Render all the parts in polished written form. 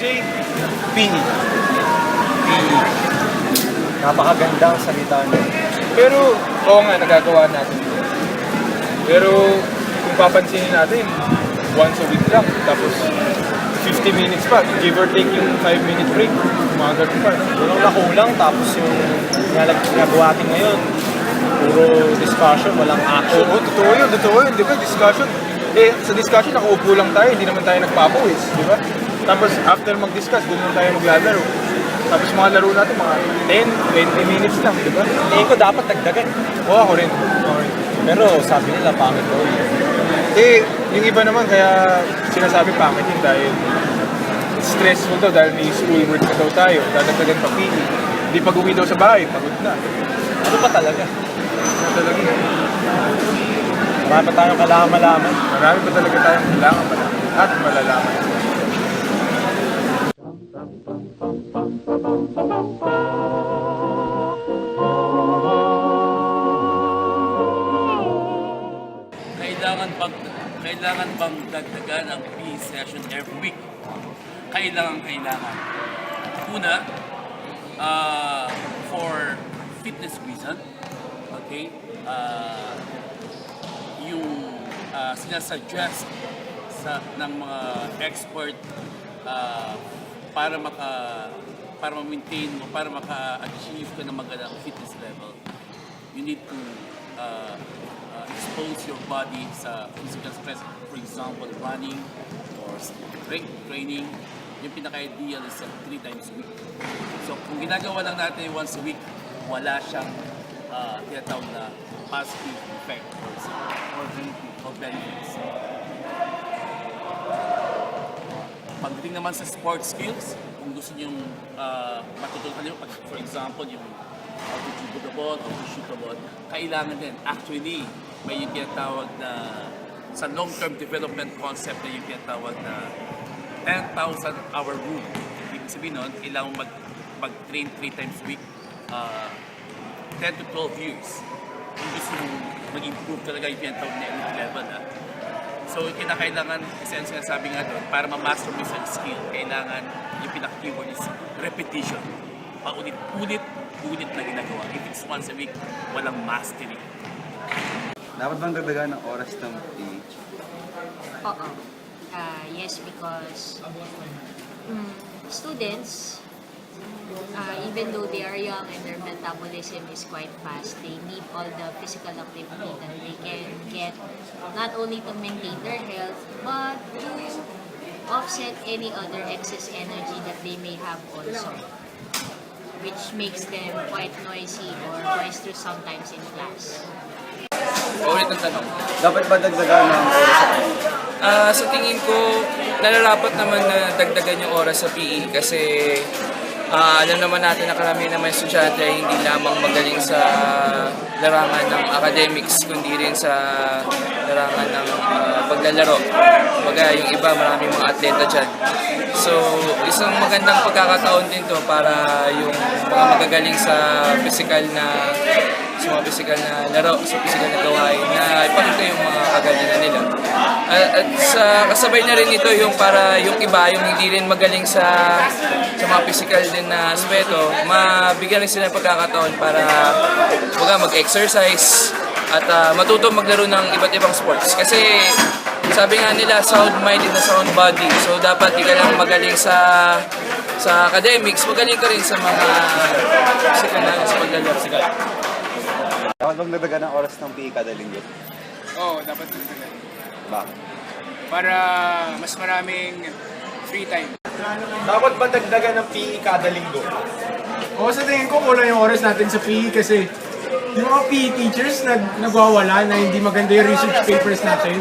Jay, PE. PE. Napakagandang salita niya. Pero, oo nga, nagagawa natin. Pero, kung papansinin natin, once a week lang. Tapos, 50 minutes pa. Give or take yung 5-minute break. Mga ganun pa. Walang nakulang, tapos yung ginagawa natin ngayon, puro discussion, walang action. Oo, totoo yun. Di ba? Discussion. Eh, sa discussion, nakaupo lang tayo. Hindi naman tayo nagpapawis. Di ba? Tapos, after mag-discuss, doon naman tayo maglalaro. Tapos mga laro natin, mga 10, 20 minutes lang, di ba? Tingin ko dapat dagdagan. Oo, ako rin. Pero sabi nila, pangit daw. Eh, yung iba naman, kaya sinasabi pangit yun dahil stressful daw dahil may schoolwork na daw tayo. Dadagdagan pa PE. Hindi pag-uwi daw sa bahay, pagod na. Ano pa talaga? Ano talaga? Marami pa tayong kailangan malaman. Marami pa talaga tayong kailangan malaman at malalaman. Kailangan bang dagdagan ang PE session every week? Kailangan. Una, for fitness reason, okay? Yung sinasuggest ng mga expert para ma-maintain mo, para maka-achieve ka ng magandang fitness level, you need to expose your body sa physical stress. For example, running or strength training. Yung pinaka-ideal is 3 times a week. So, kung ginagawa lang natin once a week, wala siyang tinatawag na positive effect or benefits. Pagdating naman sa sports skills, kung gusto nyo matutunan nyo, for example, yung how to dribble the ball, how to shoot the ball, kailangan din. Actually, may yung tinatawag na, sa long-term development concept na yung tinatawag na 10,000 hour rule. Ibig sabihin nun, kailangan mag-train 3 times a week, 10 to 12 years. Kung gusto nyo mag-improve talaga yung tinatawag na elite level. So, kinakailangan, kasi ang sinasabi nga doon, para ma-master mo isang skill, kailangan yung pinaka-keyword is repetition. Paulit-ulit na ginagawa. If it's once a week, walang mastery. Dapat bang dagdagan ng oras ng PE? Oo. Yes, because students, even though they are young and their metabolism is quite fast, they need all the physical activity that they can get, not only to maintain their health, but to offset any other excess energy that they may have also, which makes them quite noisy or boisterous sometimes in class. Ulit ang tanong. Dapat ba dagdagan ng oras sa PE? Sa tingin ko, nararapat naman na dagdagan yung oras sa PE kasi alam naman natin na karamihan ng mga estudyante ay hindi lamang magaling sa larangan ng academics, kundi rin sa larangan ng paglalaro. Kumbaga, yung iba, maraming mga atleta dyan. So, isang magandang pagkakataon din to para yung mga magagaling sa physical na laro, sa physical na gawain, na ipakita yung mga kagalingan nila. At sa kasabay na rin ito yung para yung iba, yung hindi rin magaling sa mga physical din na aspeto, mabigyan rin sila ng pagkakataon para mag-exercise at matuto maglaro ng iba't ibang sports. Kasi sabi nga nila, sound mind and sound body. So dapat di ka lang magaling sa academics, magaling ka rin sa mga physical na sa paglalaro. Dapat bang dagdagan ng oras ng PE kada linggo? Oo, dapat dagdagan. Bakit? Para mas maraming free time. Dapat ba dagdagan ng PE kada linggo? Oo, sa tingin ko kulang yung oras natin sa PE kasi yung mga PE teachers nagwawala na hindi maganda yung research papers natin.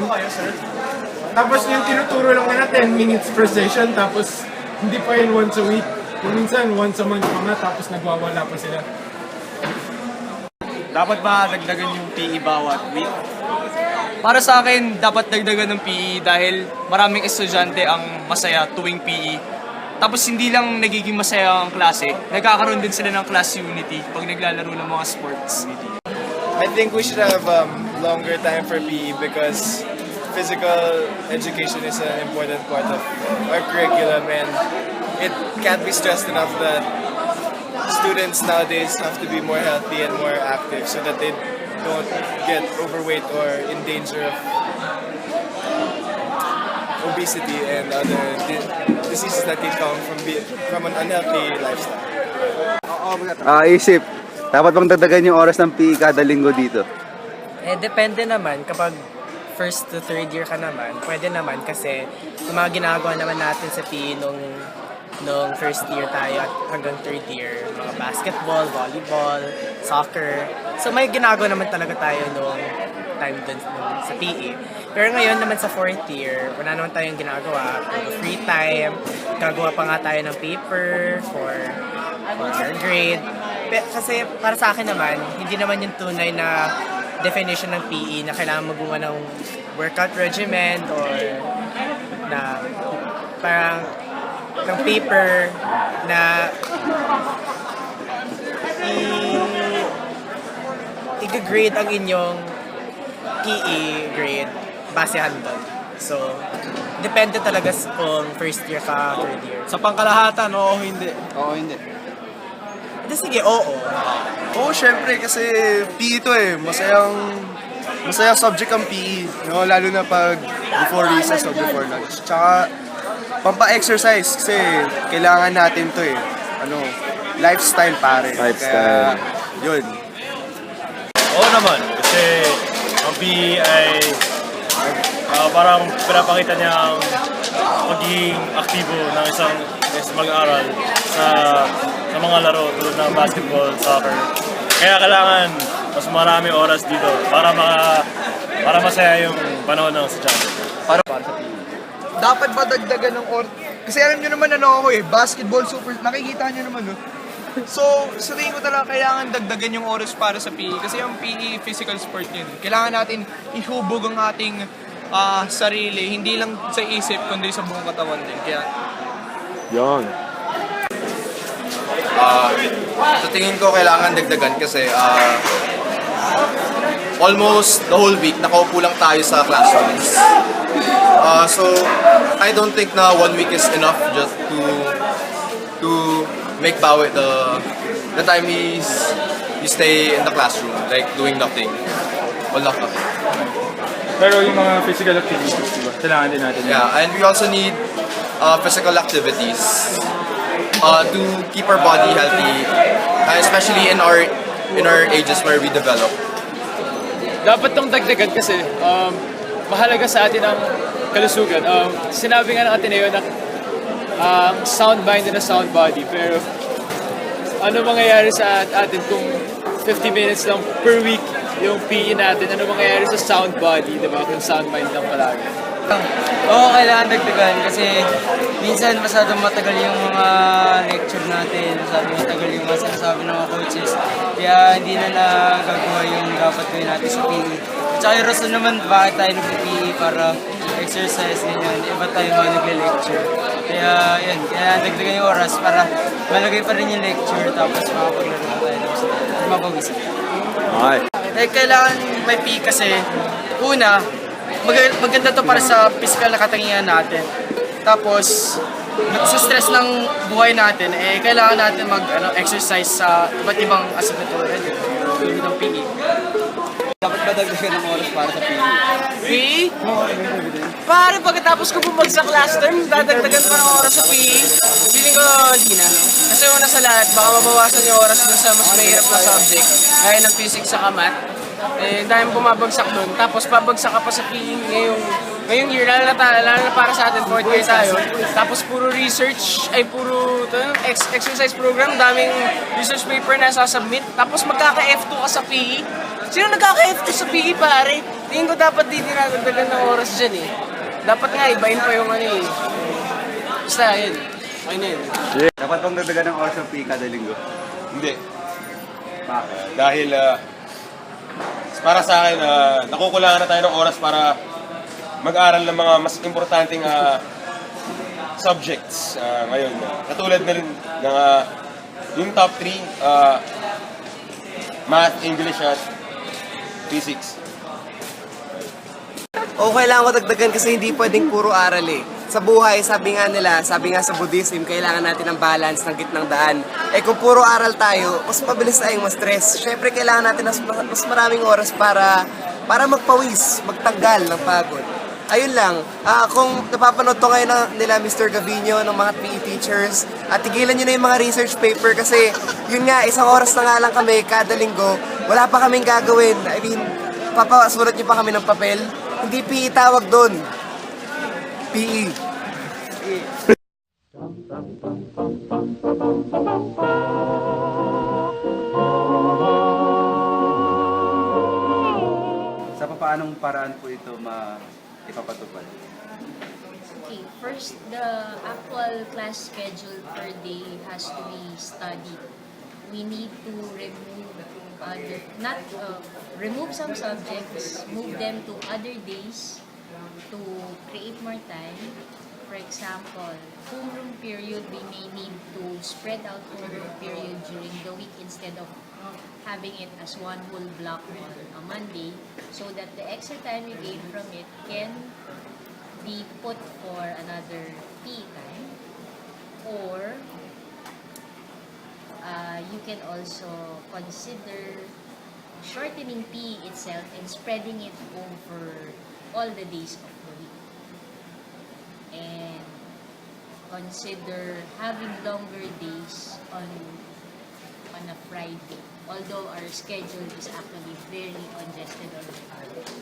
Tapos yung tinuturo lang nila 10 minutes per session tapos hindi pa yun once a week. Kung minsan once a month pa nga tapos nagwawala pa sila. Dapat ba dagdagan yung PE bawat week? Para sa akin, dapat dagdagan ng PE dahil maraming estudyante ang masaya tuwing PE. Tapos hindi lang nagiging masaya ang klase, nagkakaroon din sila ng class unity pag naglalaro ng mga sports. I think we should have longer time for PE because physical education is an important part of our curriculum, and can't be stressed enough that students nowadays have to be more healthy and more active so that they don't get overweight or in danger of obesity and other diseases that can come from an unhealthy lifestyle. Isip, dapat bang dagdagan yung oras ng PE kada linggo dito? Depende naman. Kapag first to third year ka naman, pwede naman kasi yung mga ginagawa naman natin sa PE nung first year tayo at hanggang third year, mga basketball, volleyball, soccer. So may ginagawa naman talaga tayo nung time dun sa PE. Pero ngayon naman sa fourth year, wala naman tayong ginagawa. Free time, gagawa pa nga tayo ng paper for our grade. Kasi para sa akin naman, hindi naman yung tunay na definition ng PE na kailangan magawa ng workout regimen or na parang ng paper na i-grade ang inyong PE grade basehan doon. So, depende talaga kung first year ka, third year. Sa pangkalahatan, oo, hindi. Oo, hindi. Sige, oo. Oo, syempre kasi PE ito masayang subject ang PE, no? Lalo na pag before recess o before lunch. Tsaka pampa-exercise kasi kailangan natin to lifestyle pare. Lifestyle. Kaya, yun. Oo naman, kasi ang PE ay parang pinapakita niya ang pagiging aktibo ng isang mag-aaral sa mga laro tulad ng basketball, soccer. Kaya kailangan mas maraming oras dito para masaya yung panahon ng estudyante. Para sa PE. Dapat ba dagdagan ng oras? Kasi alam nyo naman ako basketball super, nakikita nyo naman So, sa tingin ko talaga kailangan dagdagan yung oras para sa PE. Kasi yung PE, physical sport yun. Kailangan natin ihubog ang ating sarili, hindi lang sa isip, kundi sa buong katawan din. Kaya, Yon. Sa tingin ko kailangan dagdagan kasi almost the whole week nakaupo lang tayo sa classrooms. So I don't think na 1 week is enough just to make bawi the time you stay in the classroom like doing nothing. Well, not nothing. Pero yung mga physical activities, diba? Kailangan din natin. Yeah, and we also need physical activities to keep our body healthy, especially in our ages where we develop. Dapat tong dagdagan kasi mahalaga sa atin ang kalusugan. Sinabi nga ng Ateneo na sound mind and a sound body. Pero ano mangyayari sa atin kung 50 minutes lang per week yung PE natin? Ano mangyayari sa sound body, diba? Kung sound mind lang palagi. Oo, kailangan dagdagan kasi minsan masyadong matagal yung mga lecture natin, masyadong matagal yung mga sinasabi ng mga coaches. Kaya hindi na nagagawa yung dapat gawin natin sa PE. Tsaka yung rason naman bakit tayo nag-PE para exercise, ganyan. Iba tayo mga nagle-lecture. Kaya yun, kaya dagdagan yung oras para malagay pa rin yung lecture tapos makapaglaro na tayo ng mapag-isip. Okay. Kailangan may PE kasi una, maganda to para sa physical na katangian natin. Tapos, sa stress ng buhay natin, kailangan natin mag-exercise sa iba't ibang asignatura tulad ng PE. Dapat ba dagdagan ng oras para sa PE? PE? Pare, pagkatapos ko bumagsak last term, dadagdagan pa ng oras sa PE. Feeling ko, hindi na. Kasi una sa lahat, baka mabawasan yung oras dun sa mas mahirap na subject, gaya ng physics sa math. Dahil bumabagsak doon, tapos pabagsak ka pa sa PE ngayong year, lalo na para sa atin, 4th year tayo. Tapos puro research, exercise program, daming research paper na sasubmit. Tapos magkaka-F2 ka sa PE. Sino nagkaka-F2 sa PE, pare? Tingin ko dapat di dinadagdagan ng oras dyan Dapat nga, ibahin pa yung Basta, yun. Ayun na yun. Dapat bang dagdagan ng oras ng PE kada linggo? Hindi. Bakit? Dahil para sa akin, nakukulangan na tayo ng oras para mag-aral ng mga mas importanteng subjects ngayon. Katulad na rin ng yung top 3, math, English at physics. Oo, kailangan ko dagdagan kasi hindi pwedeng puro aral sa buhay, sabi nga sa Buddhism, kailangan natin ng balance ng gitnang daan. Eh kung puro aral tayo, mas mabilis tayong ma-stress. Syempre, kailangan natin mas maraming oras para magpawis, magtanggal ng pagod. Ayun lang, kung napapanood to ngayon nila Mr. Gavino, ng mga PE teachers, at tigilan nyo na yung mga research paper kasi yun nga, 1 oras na nga lang kami kada linggo, wala pa kaming gagawin. I mean, papasulat nyo pa kami ng papel. Hindi PE tawag doon. PE. Sa paanong paraan po ito ipapatupad? Okay, first, the actual class schedule per day has to be studied. We need to remove some subjects, move them to other days to create more time. For example, homeroom period, we may need to spread out homeroom period during the week instead of having it as one whole block on a Monday, so that the extra time we gain from it can be put for another PE time, or you can also consider shortening PE itself and spreading it over all the days of the week. And consider having longer days on a Friday, although our schedule is actually very congested already.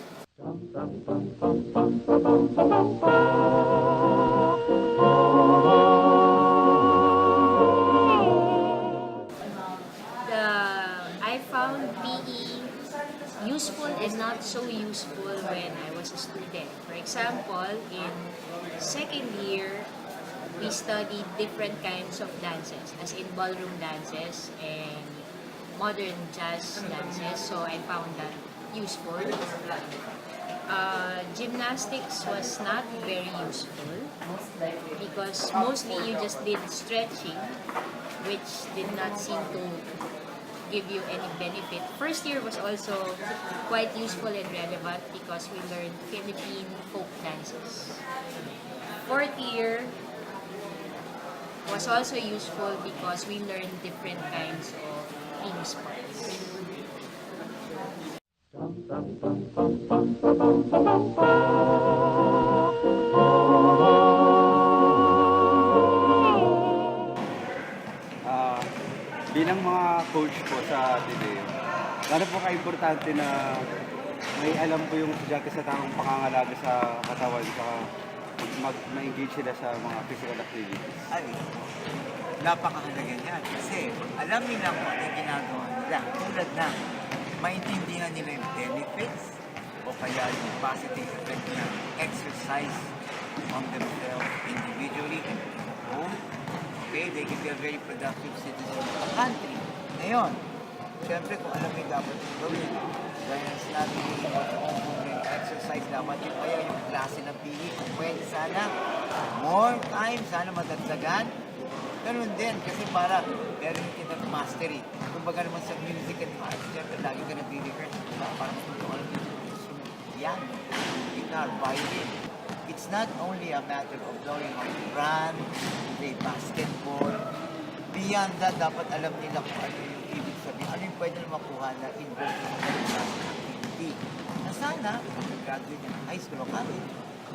I found PE useful and not so useful when I was a student. For example, in second year, we studied different kinds of dances, as in ballroom dances and modern jazz dances, so I found that useful. Gymnastics was not very useful because mostly you just did stretching, which did not seem to give you any benefit. First year was also quite useful and relevant because we learned Philippine folk dances. Fourth year was also useful because we learned different kinds of team sports. Bilang mga coach po sa Ateneo, ano po ka-importante na may alam po yung estudyante sa tamang pangangalaga sa katawan, saka ma-engage sila sa mga physical activities? Ay, napakahalaga yan kasi alam nila kung ano yung ginagawa nila. Tulad na maintindihan nila yung benefits o kaya yung positive effect ng exercise on themselves individually and at home. Okay, they can be a very productive citizen of the country. Ngayon, siyempre kung alam mo yung dapat gawin, dahil sinabi yung exercise dapat yung kaya yung klase ng PE, kung pwede sana, more time, sana madagdagan. Ganun din, kasi para meron yung tinag mastery. Kumbaga naman sa music and arts, siyempre lagi ka nag-rehearse, para matutunan yung instrument. Yan, guitar, violin. It's not only a matter of knowing how to run, play basketball. Beyond that, dapat alam nila kung ano yung ibig sabihin, ano yung pwede na makuha na involved sa mga activity. Na sana, kung nag-graduate ng high school o college,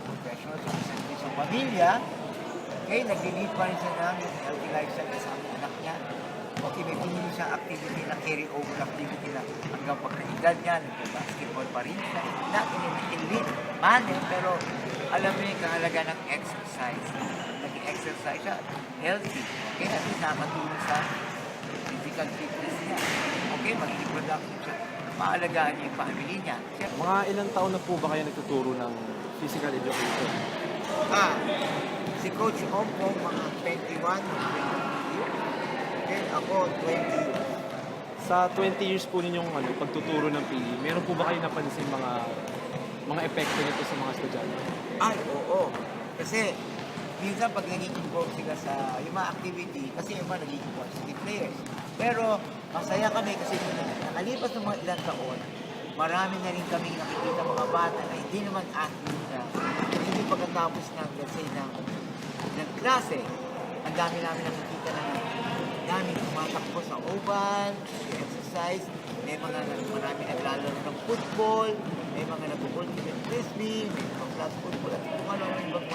professional sa sa pamilya, okay, nag-lead pa rin siya ng healthy lifestyle kasama ng anak niya. Okay, may pinili siyang activity na carry over activity na hanggang pagka-edad niya, nag-basketball pa rin siya. Not in an elite manner, pero alam mo yung kahalaga ng exercise. Nag-exercise siya, healthy. Okay, at least nakatulong sa physical fitness niya. Okay, magiging productive siya. Maalagaan niya yung family niya. Mga ilang taon na po ba kayo nagtuturo ng physical education? Si Coach Ompo, mga 21 o 22 years. Then ako, 20 years. Sa 20 years po ninyong pagtuturo ng PE, meron po ba kayo napansin mga epekto nito sa mga estudyante? Ay, oo. Kasi minsan pag naging involved sila sa yung mga activity, kasi yung mga naging varsity players. Pero masaya kami kasi nakalipas ng mga ilang taon, marami na rin kami nakikita mga bata na hindi naman athlete na hindi pagkatapos ng, let's say, ng klase, ang dami namin nakikita na namin tumatakbo sa oval, exercise, may mga marami naglalaro ng football, may mga nag-ultimate frisbee, may mga flag football, at kung ano ang ibang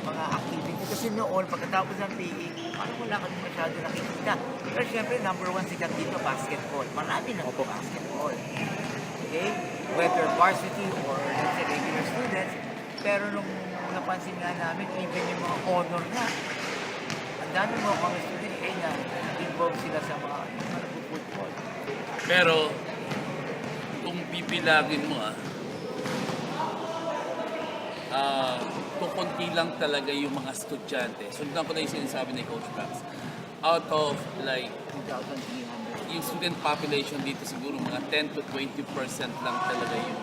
mga activity. Kasi noon, pagkatapos ng PE, parang wala kami masyado nakikita. Pero syempre, number one sikat dito, basketball. Marami na po basketball. Okay? Whether varsity or let's say regular students, pero nung napansin nga namin, even yung mga honor na, ang dami mga honor students, na involved sila sa mga football. Pero, kung pipilagin mo kung konti lang talaga yung mga estudyante. Sundan ko na yung sinasabi ni Coach Max. Out of like, yung student population dito siguro mga 10 to 20% lang talaga yung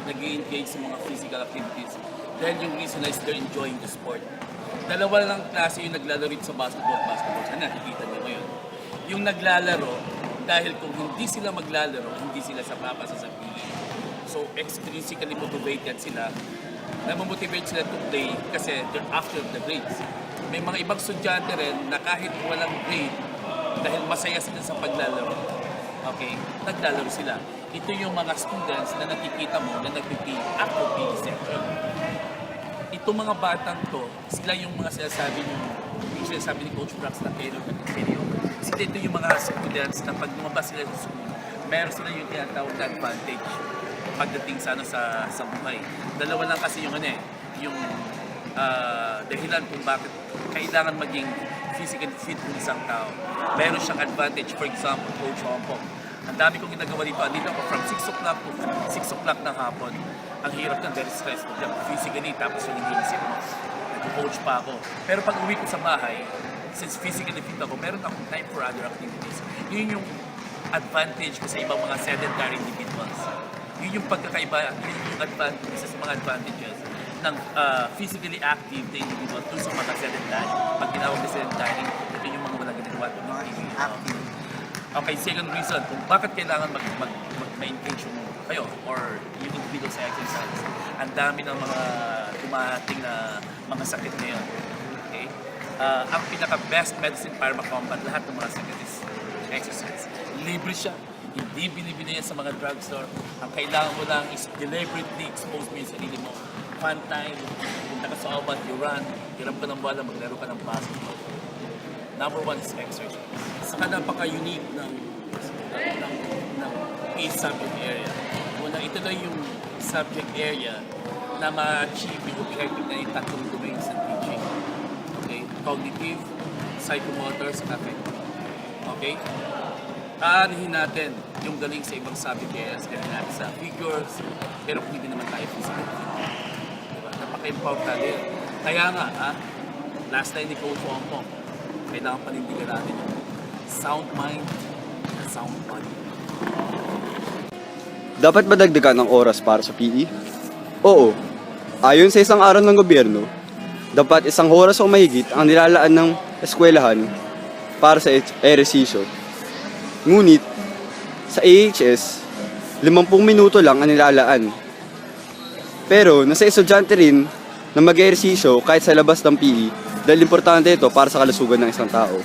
nag-i-engage sa mga physical activities. Dahil yung reason is they're enjoying the sport. Dalawa lang klase yung naglalaro sa basketball. Sana nakikita niyo ngayon. Yung naglalaro, dahil kung hindi sila maglalaro, hindi sila sa papasa sa PE. So, extrinsically motivated sila. Namamotivate sila to play kasi they're after the grades. May mga ibang estudyante rin na kahit walang grade, dahil masaya sila sa paglalaro, okay, naglalaro sila. Ito yung mga students na nakikita mo na nagpipili after PE section. Itong mga batang to, sila yung mga sinasabi ni Coach Brax na pero. Sila ito yung mga students na pag lumabas sila sa school, meron sila yung tinatawag na advantage pagdating sa buhay. Dalawa lang kasi yung yung dahilan kung bakit kailangan maging physically fit ng isang tao. Meron siyang advantage, for example, Coach Ompong. Ang dami kong ginagawa dito. Andito ako from 6 o'clock to 6 o'clock ng hapon. Ang hirap ng very stressful physically, tapos yung iniisip mo. Nag-coach pa ako. Pero pag uwi ko sa bahay, since physically fit ako, meron akong time for other activities. Yun yung advantage ko sa ibang mga sedentary individuals. Yun yung pagkakaiba, yun yung advantage, isa sa mga advantages ng physically active na individual dun sa mga sedentary. Pag tinawag na sedentary, ito yung mga walang ginagawa. Active. Okay, second reason kung bakit kailangan mag-engage kayo or yung individual sa exercise. Ang dami ng mga dumating na mga sakit ngayon. Okay? Ang pinaka-best medicine para makombat lahat ng mga sakit is exercise. Libre siya. Hindi binibili yan sa mga drugstore. Ang kailangan mo lang is deliberately expose mo yung sarili mo. Fun time, punta ka sa obat, you run, hiram ka ng bola, maglaro ka ng basketball. Number one is exercise. Saka napaka-unique ng PE subject area. Una, ito na yung subject area na ma-achieve yung objective na yung tatlong domains ng teaching. Okay? Cognitive, psychomotor, sa affective. Okay? Aanihin natin yung galing sa ibang subject areas, galing natin sa figures, pero kung hindi naman tayo physical. Diba? Napaka-importante yun. Kaya nga, last time ni Coach Ompong, kailangan panindigan natin yung sound mind and sound body. Dapat ba dagdagan ng oras para sa PE? Oo. Ayon sa isang aral ng gobyerno, dapat 1 oras o mahigit ang nilalaan ng eskwelahan para sa ehersisyo. Ngunit, sa AHS, 50 minuto lang ang nilalaan. Pero, nasa estudyante rin na mag-ehersisyo kahit sa labas ng PE dahil importante ito para sa kalusugan ng isang tao.